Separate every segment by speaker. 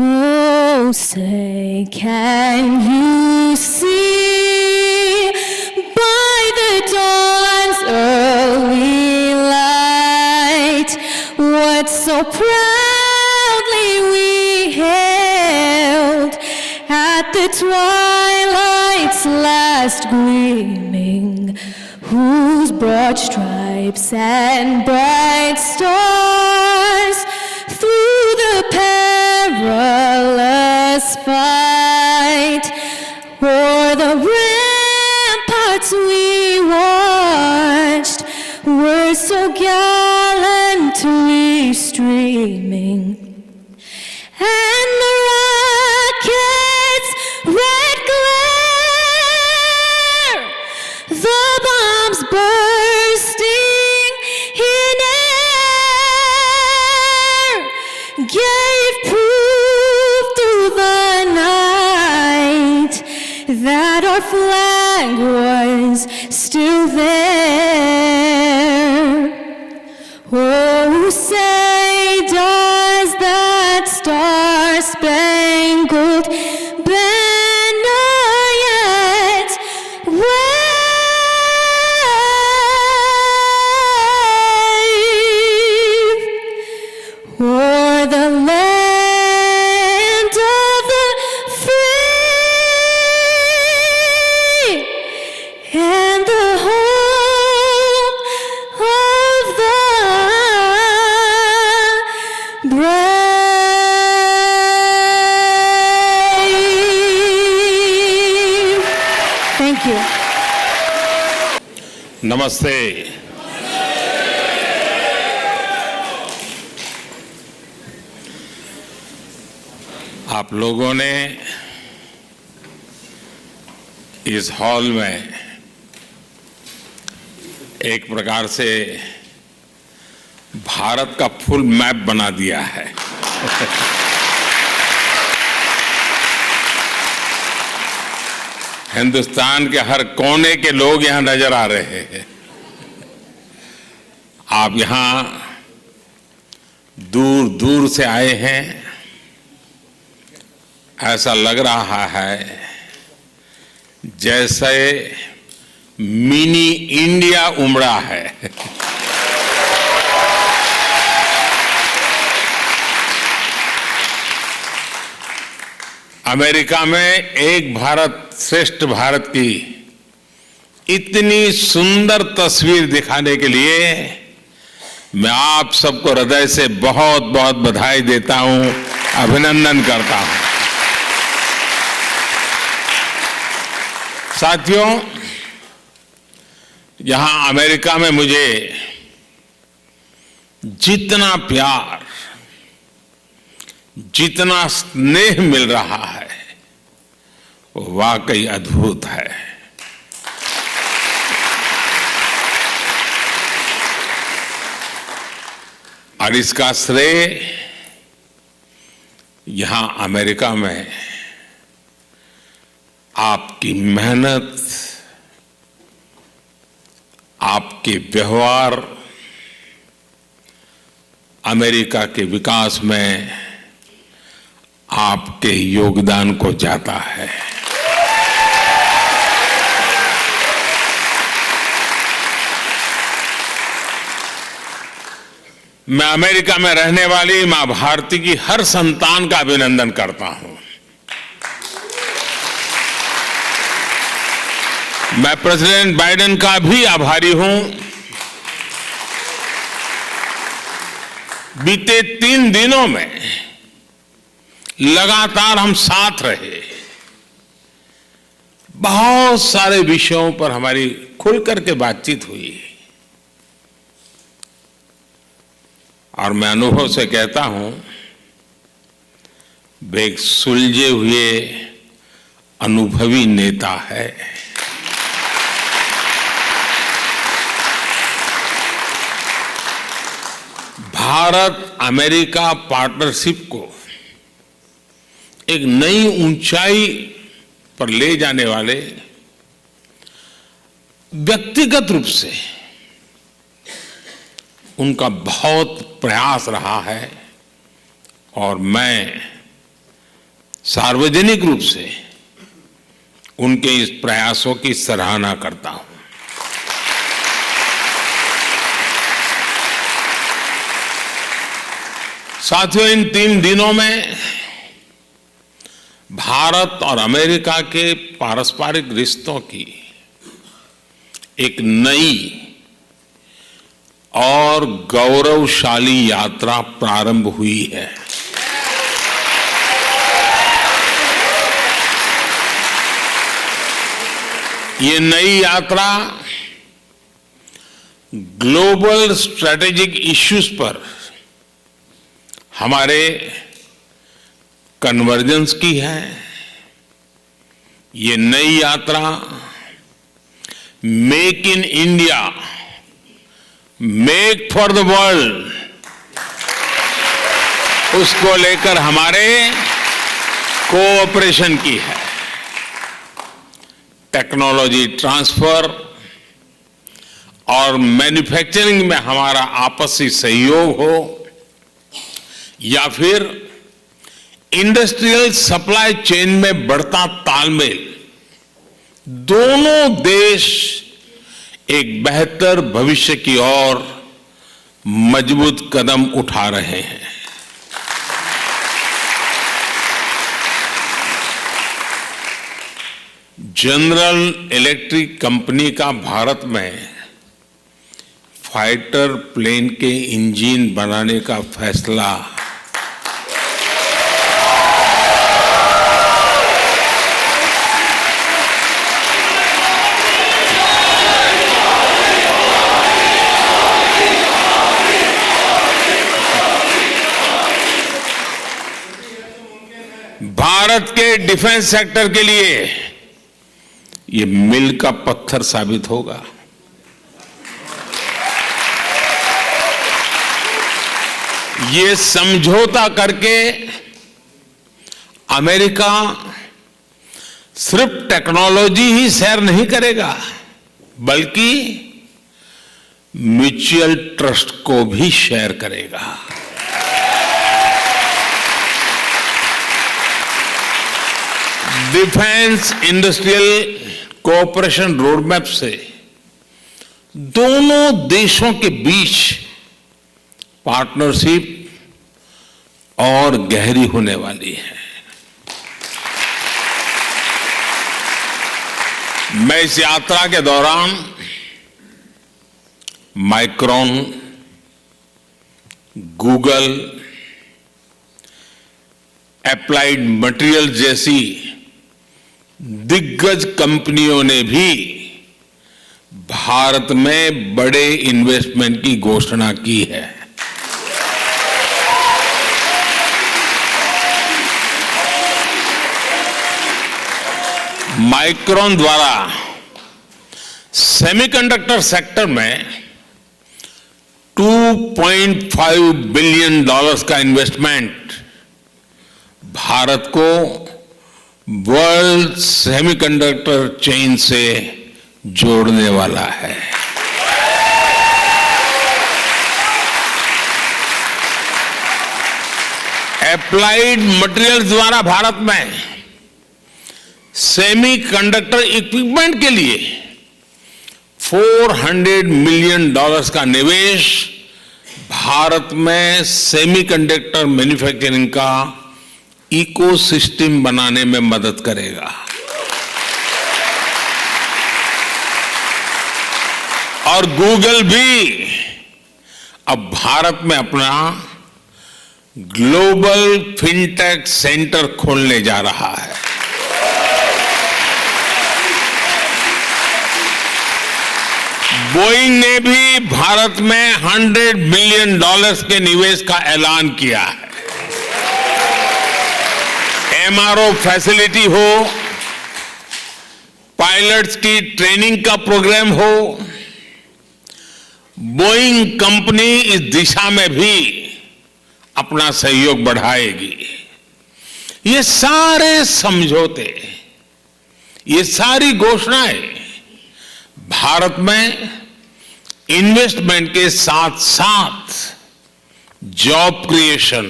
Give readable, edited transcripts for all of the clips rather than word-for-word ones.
Speaker 1: Oh, say, can you see by the dawn's early light what so proudly we hailed at the twilight's last gleaming, whose broad stripes and bright stars through the perilous fight o'er the ramparts we watched were so gallantly streaming, and the rockets' red glare, the bombs bursting in air, gave proof through the night that our flag was still there. Oh, say, does that star-spangled banner yet wave o'er the land of the free and the home of the brave? Thank you.
Speaker 2: नमस्ते। आप लोगों ने इस hall में एक प्रकार से भारत का फुल मैप बना दिया है। हिंदुस्तान के हर कोने के लोग यहां नजर आ रहे हैं। आप यहां दूर दूर से आए हैं। ऐसा लग रहा है जैसे मिनी इंडिया उमड़ा है। अमेरिका में एक भारत श्रेष्ठ भारत की इतनी सुंदर तस्वीर दिखाने के लिए मैं आप सबको हृदय से बहुत बहुत बधाई देता हूं, अभिनंदन करता हूं। साथियों, यहां अमेरिका में मुझे जितना प्यार, जितना स्नेह मिल रहा है वो वाकई अद्भुत है। और इसका श्रेय यहां अमेरिका में आपकी मेहनत, आपके व्यवहार, अमेरिका के विकास में आपके योगदान को जाता है। मैं अमेरिका में रहने वाली मां भारती की हर संतान का अभिनंदन करता हूं। मैं प्रेसिडेंट बाइडेन का भी आभारी हूं। बीते 3 दिनों में लगातार हम साथ रहे। बहुत सारे विषयों पर हमारी खुलकर के बातचीत हुई और मैं अनुभव से कहता हूं, वे एक सुलझे हुए अनुभवी नेता है। भारत अमेरिका पार्टनरशिप को एक नई ऊंचाई पर ले जाने वाले व्यक्तिगत रूप से उनका बहुत प्रयास रहा है और मैं सार्वजनिक रूप से उनके इस प्रयासों की सराहना करता हूं। साथियों, इन 3 दिनों में भारत और अमेरिका के पारस्परिक रिश्तों की एक नई और गौरवशाली यात्रा प्रारंभ हुई है। ये नई यात्रा ग्लोबल स्ट्रेटेजिक इश्यूज पर हमारे कन्वर्जेंस की है। ये नई यात्रा make in India, make for the world, उसको लेकर हमारे कोऑपरेशन की है। टेक्नोलॉजी ट्रांसफर और मैन्युफैक्चरिंग में हमारा आपसी सहयोग हो या फिर इंडस्ट्रियल सप्लाई चेन में बढ़ता तालमेल, दोनों देश एक बेहतर भविष्य की ओर मजबूत कदम उठा रहे हैं। जनरल इलेक्ट्रिक कंपनी का भारत में फाइटर प्लेन के इंजन बनाने का फैसला भारत के डिफेंस सेक्टर के लिए ये मील का पत्थर साबित होगा। ये समझौता करके अमेरिका सिर्फ टेक्नोलॉजी ही शेयर नहीं करेगा, बल्कि म्यूचुअल ट्रस्ट को भी शेयर करेगा। डिफेंस इंडस्ट्रियल कोऑपरेशन रोडमैप से दोनों देशों के बीच पार्टनरशिप और गहरी होने वाली है। मैं इस यात्रा के दौरान माइक्रॉन, गूगल, एप्लाइड मटेरियल जैसी दिग्गज कंपनियों ने भी भारत में बड़े इन्वेस्टमेंट की घोषणा की है। माइक्रॉन द्वारा सेमीकंडक्टर सेक्टर में $2.5 बिलियन का इन्वेस्टमेंट भारत को वर्ल्ड सेमीकंडक्टर चेन से जोड़ने वाला है। एप्लाइड मटेरियल्स द्वारा भारत में सेमीकंडक्टर इक्विपमेंट के लिए $400 मिलियन का निवेश भारत में सेमीकंडक्टर मैन्युफैक्चरिंग का इकोसिस्टम बनाने में मदद करेगा और गूगल भी अब भारत में अपना ग्लोबल फिनटेक सेंटर खोलने जा रहा है। बोइंग ने भी भारत में $100 बिलियन के निवेश का ऐलान किया है। एमआरओ फैसिलिटी हो, पायलट्स की ट्रेनिंग का प्रोग्राम हो, बोइंग कंपनी इस दिशा में भी अपना सहयोग बढ़ाएगी। ये सारे समझौते, ये सारी घोषणाएं भारत में इन्वेस्टमेंट के साथ साथ जॉब क्रिएशन,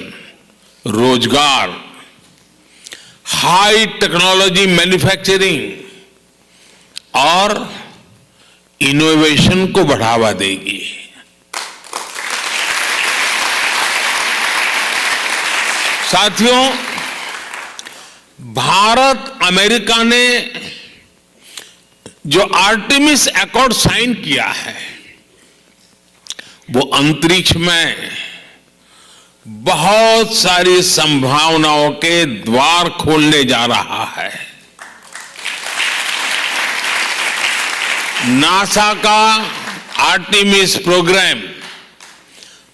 Speaker 2: रोजगार, हाई टेक्नोलॉजी मैन्युफैक्चरिंग और इनोवेशन को बढ़ावा देगी। साथियों, भारत अमेरिका ने जो आर्टेमिस अकॉर्ड साइन किया है वो अंतरिक्ष में बहुत सारी संभावनाओं के द्वार खोलने जा रहा है। नासा का आर्टेमिस प्रोग्राम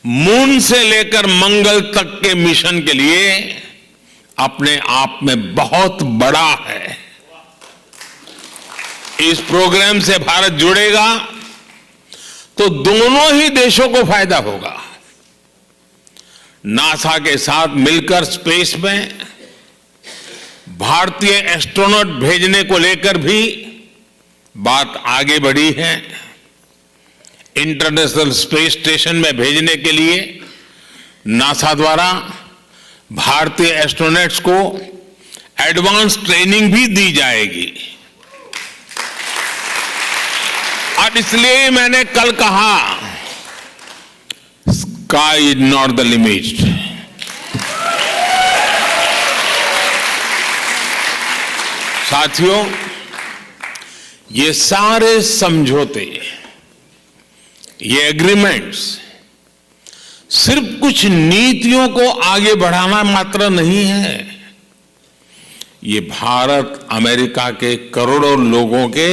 Speaker 2: मून से लेकर मंगल तक के मिशन के लिए अपने आप में बहुत बड़ा है। इस प्रोग्राम से भारत जुड़ेगा तो दोनों ही देशों को फायदा होगा। नासा के साथ मिलकर स्पेस में भारतीय एस्ट्रोनॉट भेजने को लेकर भी बात आगे बढ़ी है। इंटरनेशनल स्पेस स्टेशन में भेजने के लिए नासा द्वारा भारतीय एस्ट्रोनॉट्स को एडवांस ट्रेनिंग भी दी जाएगी। और इसलिए मैंने कल कहा, sky is not the limit. साथियों, ये सारे समझौते, ये एग्रीमेंट्स सिर्फ कुछ नीतियों को आगे बढ़ाना मात्र नहीं है, ये भारत अमेरिका के करोड़ों लोगों के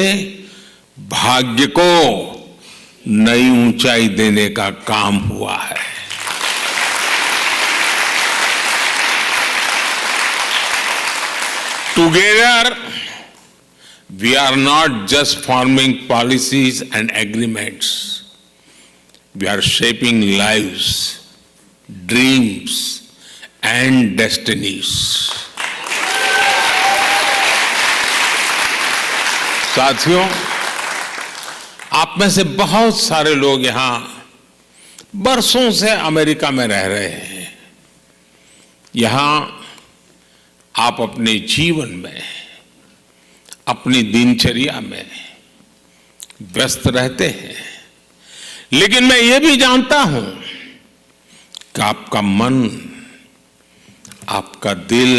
Speaker 2: भाग्य को नई ऊंचाई देने का काम हुआ है। Together we are not just forming policies and agreements. We are shaping lives, dreams and destinies. साथियों, आप में से बहुत सारे लोग यहां बरसों से अमेरिका में रह रहे हैं। यहां आप अपने जीवन में, अपनी दिनचर्या में व्यस्त रहते हैं, लेकिन मैं ये भी जानता हूं कि आपका मन, आपका दिल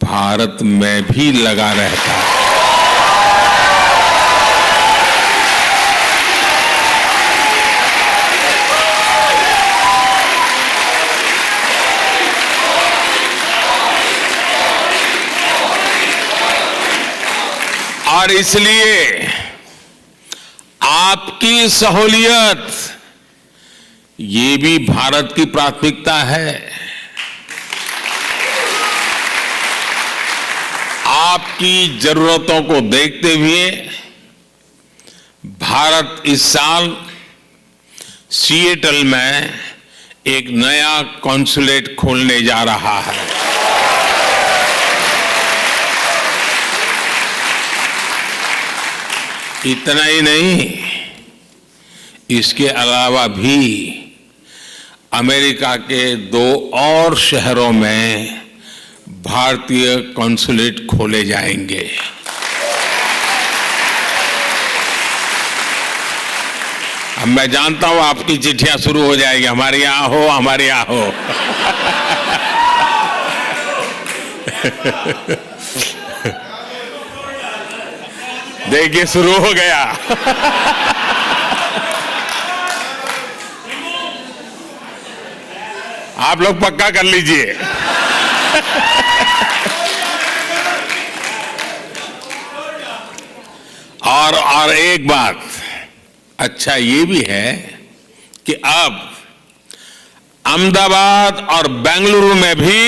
Speaker 2: भारत में भी लगा रहता है। और इसलिए आपकी सहूलियत ये भी भारत की प्राथमिकता है। आपकी जरूरतों को देखते हुए भारत इस साल सिएटल में एक नया कॉन्सुलेट खोलने जा रहा है। इतना ही नहीं, इसके अलावा भी अमेरिका के 2 और शहरों में भारतीय कॉन्सुलेट खोले जाएंगे। मैं जानता हूं आपकी चिट्ठियां शुरू हो जाएगी, हमारे यहां हो, हमारे यहां हो। देखिए शुरू हो गया। आप लोग पक्का कर लीजिए। और एक बात अच्छा ये भी है कि अब अहमदाबाद और बेंगलुरु में भी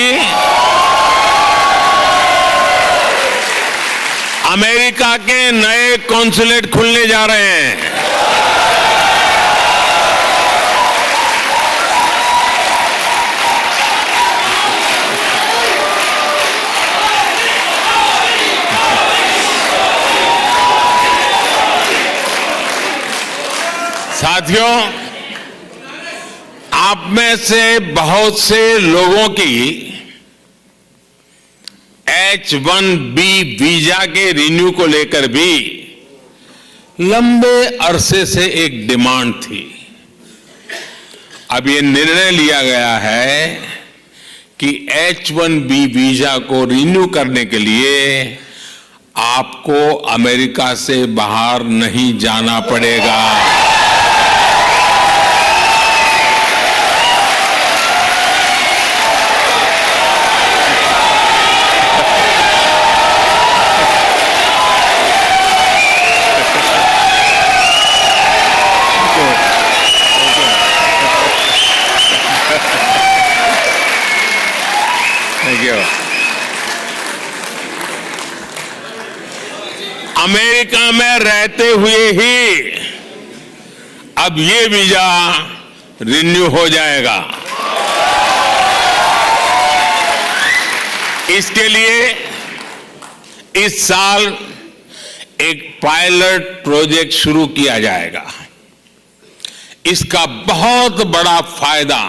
Speaker 2: अमेरिका के नए कॉन्सुलेट खुलने जा रहे हैं। साथियों, आप में से बहुत से लोगों की H-1B वीजा के रिन्यू को लेकर भी लंबे अरसे से एक डिमांड थी। अब ये निर्णय लिया गया है कि H-1B वीजा को रिन्यू करने के लिए आपको अमेरिका से बाहर नहीं जाना पड़ेगा। अमेरिका में रहते हुए ही अब ये वीजा रिन्यू हो जाएगा। इसके लिए इस साल एक पायलट प्रोजेक्ट शुरू किया जाएगा। इसका बहुत बड़ा फायदा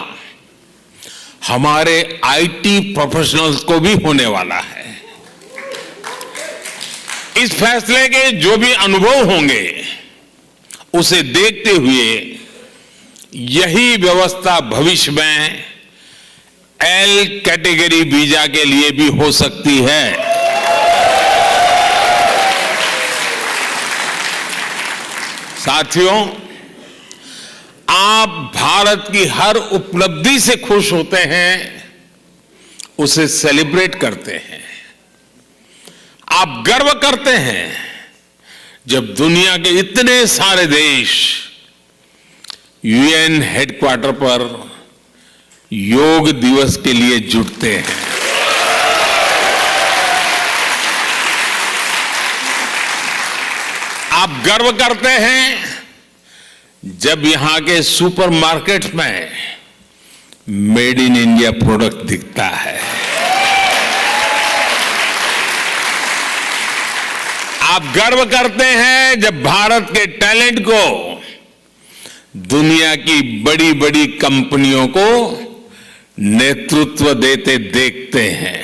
Speaker 2: हमारे आईटी प्रोफेशनल्स को भी होने वाला है। इस फैसले के जो भी अनुभव होंगे उसे देखते हुए यही व्यवस्था भविष्य में एल कैटेगरी वीजा के लिए भी हो सकती है। साथियों, आप भारत की हर उपलब्धि से खुश होते हैं, उसे सेलिब्रेट करते हैं। आप गर्व करते हैं जब दुनिया के इतने सारे देश यूएन हेडक्वार्टर पर योग दिवस के लिए जुटते हैं। आप गर्व करते हैं जब यहां के सुपरमार्केट्स में मेड इन इंडिया प्रोडक्ट दिखता है। आप गर्व करते हैं जब भारत के टैलेंट को दुनिया की बड़ी बड़ी कंपनियों को नेतृत्व देते देखते हैं।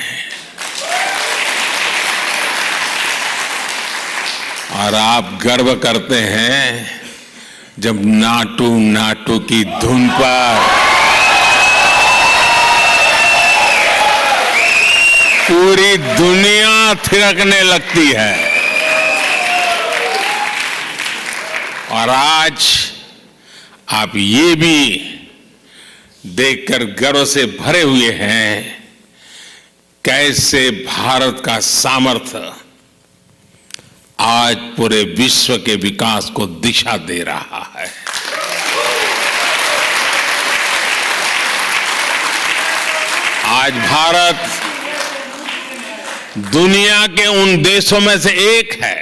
Speaker 2: और आप गर्व करते हैं जब नाटू नाटू की धुन पर पूरी दुनिया थिरकने लगती है। और आज आप ये भी देखकर गर्व से भरे हुए हैं कैसे भारत का सामर्थ्य आज पूरे विश्व के विकास को दिशा दे रहा है। आज भारत दुनिया के उन देशों में से एक है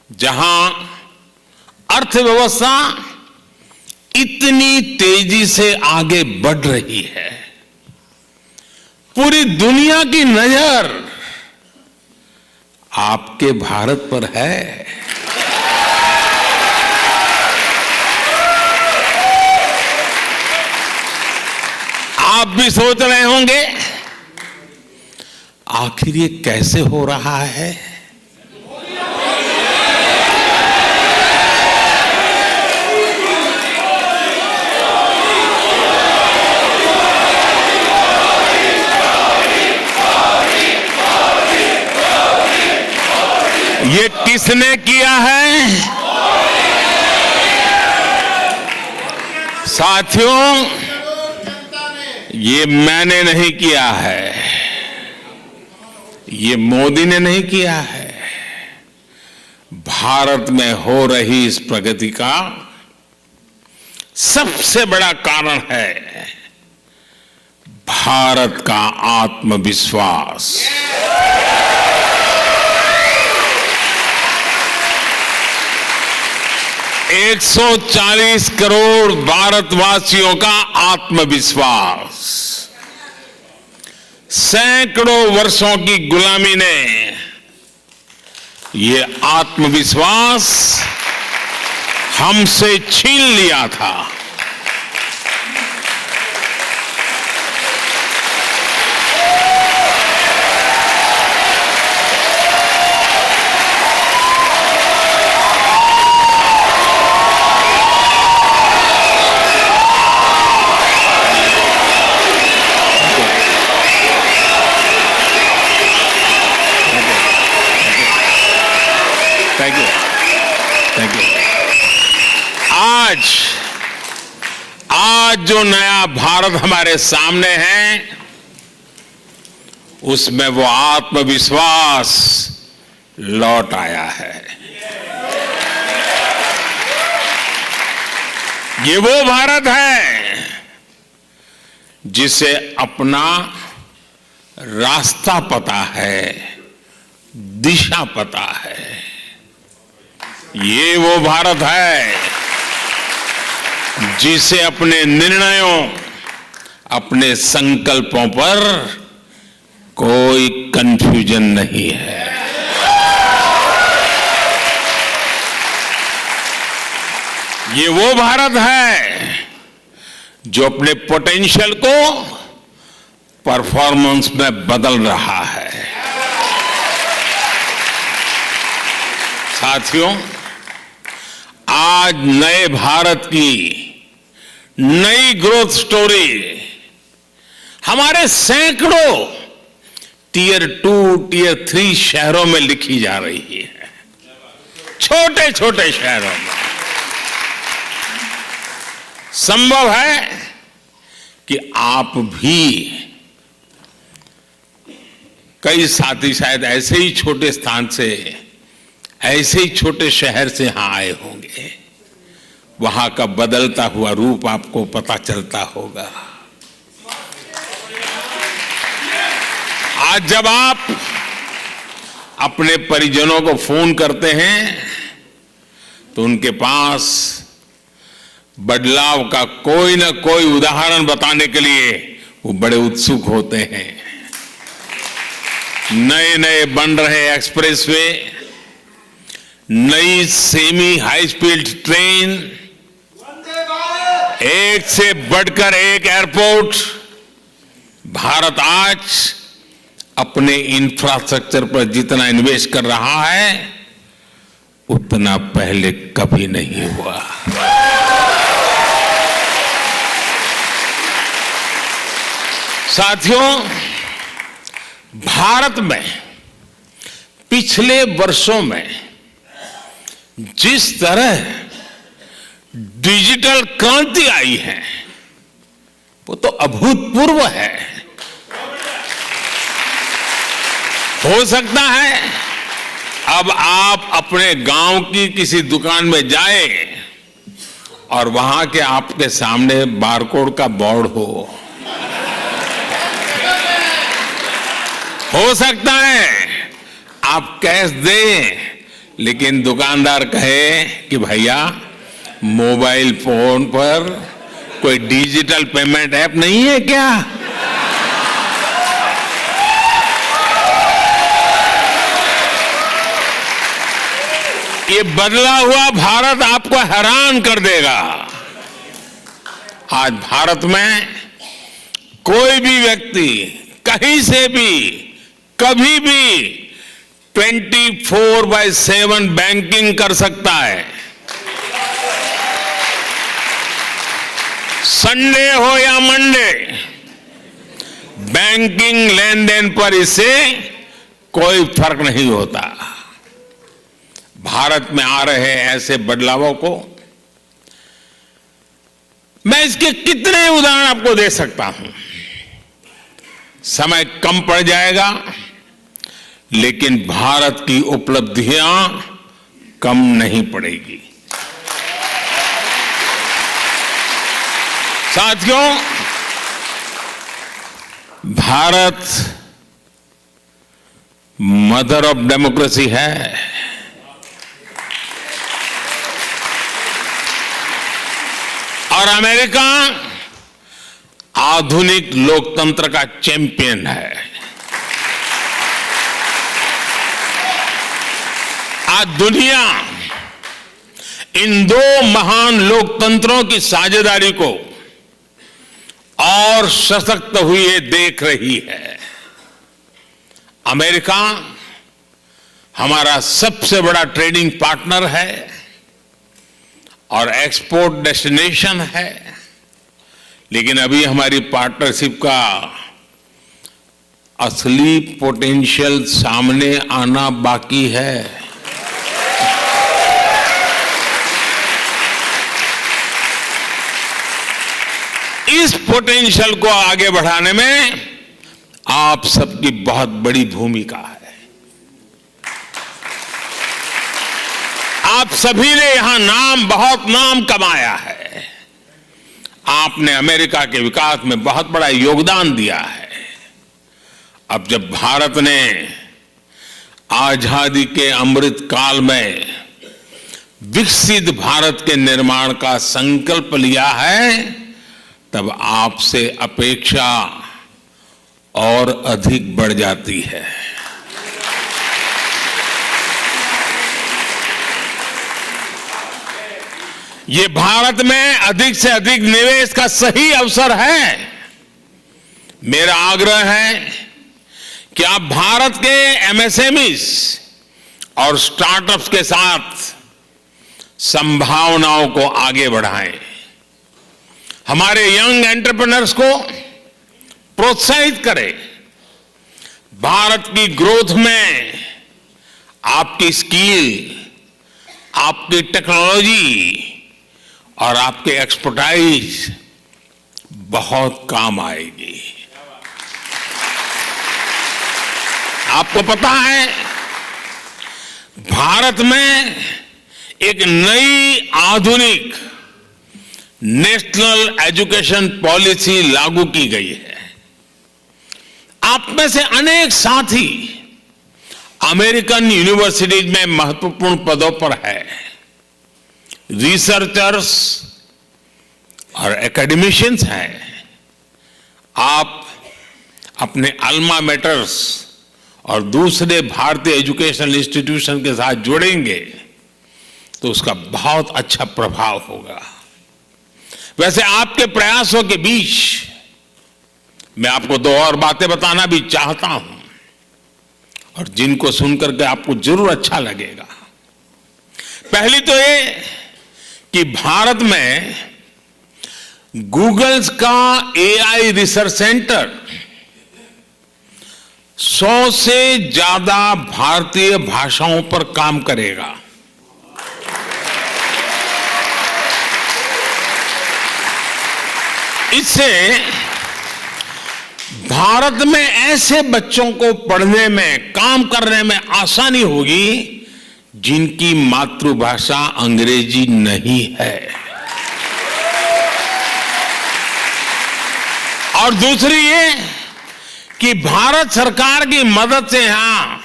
Speaker 2: जहां अर्थव्यवस्था इतनी तेजी से आगे बढ़ रही है। पूरी दुनिया की नजर आपके भारत पर है। आप भी सोच रहे होंगे आखिर ये कैसे हो रहा है। ये किसने किया है? साथियों, ये मैंने नहीं किया है, ये मोदी ने नहीं किया है। भारत में हो रही इस प्रगति का सबसे बड़ा कारण है भारत का आत्मविश्वास। 140 करोड़ भारतवासियों का आत्मविश्वास। सैकड़ों वर्षों की गुलामी ने ये आत्मविश्वास हमसे छीन लिया था। Thank you. आज जो नया भारत हमारे सामने है, उसमें वो आत्मविश्वास लौट आया है। ये वो भारत है जिसे अपना रास्ता पता है, दिशा पता है। ये वो भारत है जिसे अपने निर्णयों, अपने संकल्पों पर कोई कंफ्यूजन नहीं है। ये वो भारत है जो अपने पोटेंशियल को परफॉर्मेंस में बदल रहा है। साथियों, आज नए भारत की नई ग्रोथ स्टोरी हमारे सैकड़ों टियर 2, टियर 3 शहरों में लिखी जा रही है। छोटे छोटे शहरों में संभव है कि आप भी, कई साथी शायद ऐसे ही छोटे स्थान से, ऐसे ही छोटे शहर से यहां आए होंगे। वहां का बदलता हुआ रूप आपको पता चलता होगा। आज जब आप अपने परिजनों को फोन करते हैं तो उनके पास बदलाव का कोई ना कोई उदाहरण बताने के लिए वो बड़े उत्सुक होते हैं। नए नए बन रहे एक्सप्रेसवे, नई सेमी हाई स्पीड ट्रेन, एक से बढ़कर एक एयरपोर्ट। भारत आज अपने इंफ्रास्ट्रक्चर पर जितना इन्वेस्ट कर रहा है उतना पहले कभी नहीं हुआ। साथियों, भारत में पिछले वर्षों में जिस तरह डिजिटल क्रांति आई है वो तो अभूतपूर्व है। हो सकता है अब आप अपने गांव की किसी दुकान में जाएं और वहां के आपके सामने बारकोड का बोर्ड हो सकता है आप कैश दें, लेकिन दुकानदार कहे कि भैया मोबाइल फोन पर कोई डिजिटल पेमेंट ऐप नहीं है क्या? ये बदला हुआ भारत आपको हैरान कर देगा। आज भारत में कोई भी व्यक्ति कहीं से भी कभी भी 24/7 बैंकिंग कर सकता है। संडे हो या मंडे, बैंकिंग लेन देन पर इससे कोई फर्क नहीं होता। भारत में आ रहे ऐसे बदलावों को मैं इसके कितने उदाहरण आपको दे सकता हूं, समय कम पड़ जाएगा, लेकिन भारत की उपलब्धियां कम नहीं पड़ेगी। साथियों, भारत मदर ऑफ डेमोक्रेसी है। और अमेरिका आधुनिक लोकतंत्र का चैंपियन है। आज दुनिया इन दो महान लोकतंत्रों की साझेदारी को और सशक्त हुए देख रही है। अमेरिका हमारा सबसे बड़ा ट्रेडिंग पार्टनर है और एक्सपोर्ट डेस्टिनेशन है, लेकिन अभी हमारी पार्टनरशिप का असली पोटेंशियल सामने आना बाकी है। इस पोटेंशियल को आगे बढ़ाने में आप सबकी बहुत बड़ी भूमिका है। आप सभी ने यहां बहुत नाम कमाया है। आपने अमेरिका के विकास में बहुत बड़ा योगदान दिया है। अब जब भारत ने आजादी के अमृत काल में विकसित भारत के निर्माण का संकल्प लिया है, तब आपसे अपेक्षा और अधिक बढ़ जाती है। ये भारत में अधिक से अधिक निवेश का सही अवसर है। मेरा आग्रह है कि आप भारत के एमएसएमईज और स्टार्टअप्स के साथ संभावनाओं को आगे बढ़ाएं। हमारे यंग एंटरप्रेन्योर्स को प्रोत्साहित करें। भारत की ग्रोथ में आपकी स्किल, आपकी टेक्नोलॉजी और आपके एक्सपर्टाइज बहुत काम आएगी। आपको पता है, भारत में एक नई आधुनिक नेशनल एजुकेशन पॉलिसी लागू की गई है। आप में से अनेक साथी अमेरिकन यूनिवर्सिटीज में महत्वपूर्ण पदों पर है। रिसर्चर्स और एकेडमिशियंस हैं। आप अपने अल्मा मैटर्स और दूसरे भारतीय एजुकेशनल इंस्टीट्यूशन के साथ जुड़ेंगे तो उसका बहुत अच्छा प्रभाव होगा। वैसे आपके प्रयासों के बीच मैं आपको दो और बातें बताना भी चाहता हूं, और जिनको सुनकर के आपको जरूर अच्छा लगेगा। पहली तो ये कि भारत में गूगल्स का एआई रिसर्च सेंटर 100 से ज्यादा भारतीय भाषाओं पर काम करेगा। इससे भारत में ऐसे बच्चों को पढ़ने में, काम करने में आसानी होगी जिनकी मातृभाषा अंग्रेजी नहीं है। और दूसरी ये कि भारत सरकार की मदद से यहां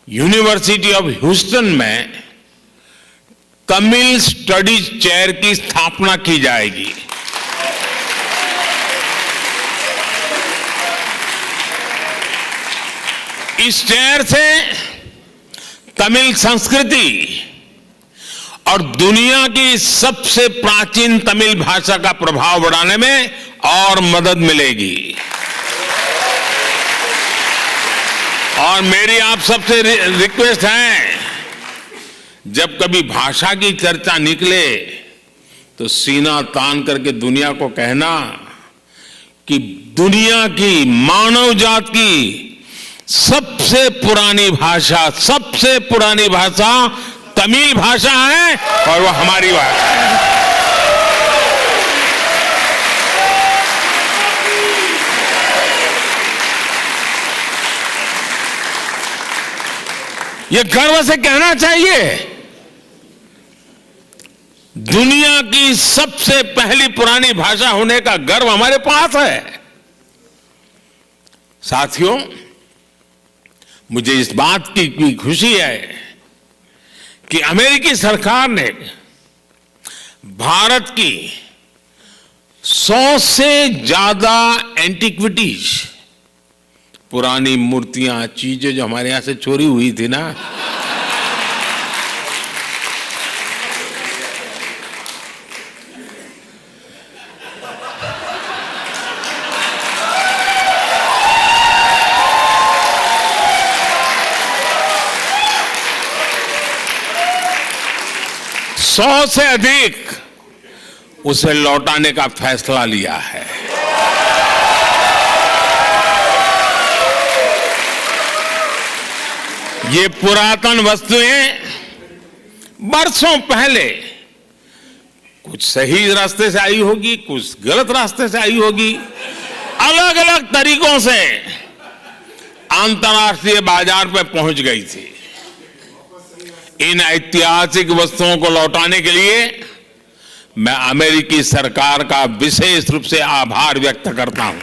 Speaker 2: यूनिवर्सिटी ऑफ ह्यूस्टन में तमिल स्टडीज चेयर की स्थापना की जाएगी। इस चेयर से तमिल संस्कृति और दुनिया की सबसे प्राचीन तमिल भाषा का प्रभाव बढ़ाने में और मदद मिलेगी। और मेरी आप सबसे रिक्वेस्ट है, जब कभी भाषा की चर्चा निकले तो सीना तान करके दुनिया को कहना कि दुनिया की, मानव जात की सबसे पुरानी भाषा तमिल भाषा है और वो हमारी भाषा है। ये गर्व से कहना चाहिए, दुनिया की सबसे पहली पुरानी भाषा होने का गर्व हमारे पास है। साथियों, मुझे इस बात की खुशी है कि अमेरिकी सरकार ने भारत की 100 से ज्यादा एंटिक्विटीज, पुरानी मूर्तियां, चीजें जो हमारे यहां से चोरी हुई थी ना, सौ से अधिक उसे लौटाने का फैसला लिया है। ये पुरातन वस्तुएं बरसों पहले कुछ सही रास्ते से आई होगी, कुछ गलत रास्ते से आई होगी, अलग अलग तरीकों से अंतर्राष्ट्रीय बाजार में पहुंच गई थी। इन ऐतिहासिक वस्तुओं को लौटाने के लिए मैं अमेरिकी सरकार का विशेष रूप से आभार व्यक्त करता हूं।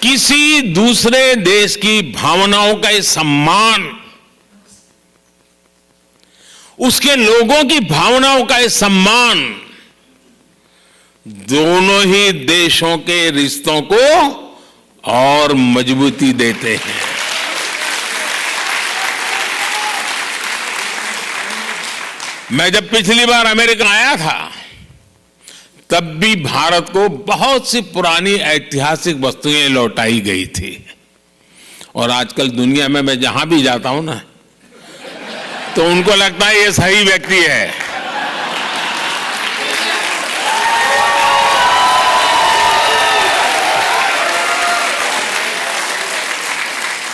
Speaker 2: किसी दूसरे देश की भावनाओं का सम्मान, उसके लोगों की भावनाओं का सम्मान दोनों ही देशों के रिश्तों को और मजबूती देते हैं। मैं जब पिछली बार अमेरिका आया था, तब भी भारत को बहुत सी पुरानी ऐतिहासिक वस्तुएं लौटाई गई थी। और आजकल दुनिया में मैं जहां भी जाता हूं ना, तो उनको लगता है ये सही व्यक्ति है।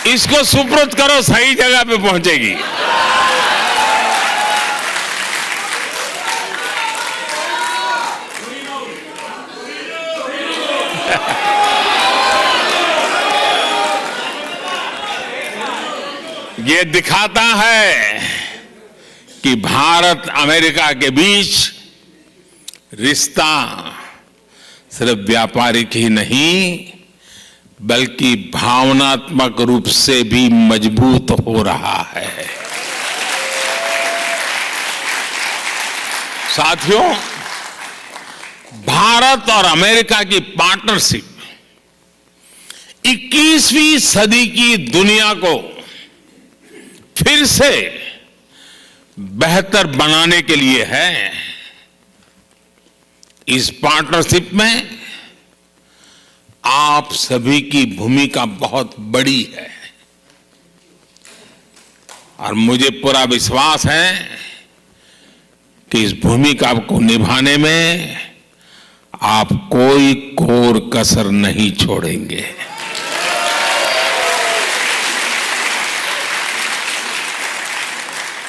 Speaker 2: इसको सुपुर्द करो, सही जगह पे पहुंचेगी। ये दिखाता है कि भारत अमेरिका के बीच रिश्ता सिर्फ व्यापारिक ही नहीं, बल्कि भावनात्मक रूप से भी मजबूत हो रहा है। साथियों, भारत और अमेरिका की पार्टनरशिप 21वीं सदी की दुनिया को फिर से बेहतर बनाने के लिए है। इस पार्टनरशिप में आप सभी की भूमिका बहुत बड़ी है और मुझे पूरा विश्वास है कि इस भूमिका को निभाने में आप कोई कोर कसर नहीं छोड़ेंगे।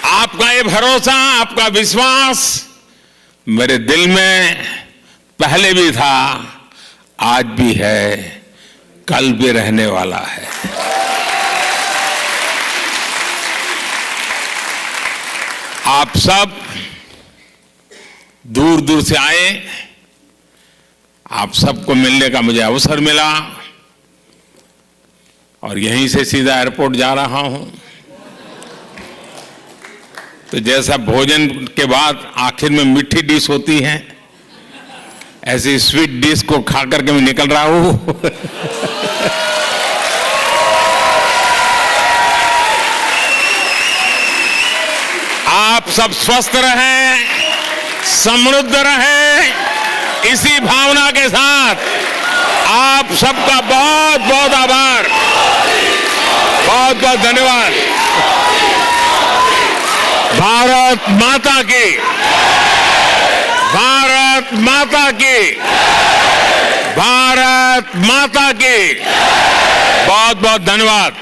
Speaker 2: आपका ये भरोसा, आपका विश्वास मेरे दिल में पहले भी था, आज भी है, कल भी रहने वाला है। आप सब दूर दूर से आए, आप सबको मिलने का मुझे अवसर मिला और यहीं से सीधा एयरपोर्ट जा रहा हूं। तो जैसा भोजन के बाद आखिर में मीठी डिश होती है, ऐसी स्वीट डिश को खा करके मैं निकल रहा हूं। आप सब स्वस्थ रहें, समृद्ध रहें। इसी भावना के साथ आप सबका बहुत बहुत आभार, बहुत बहुत धन्यवाद। भारत माता की। भारत माता की, भारत माता की। बहुत बहुत धन्यवाद।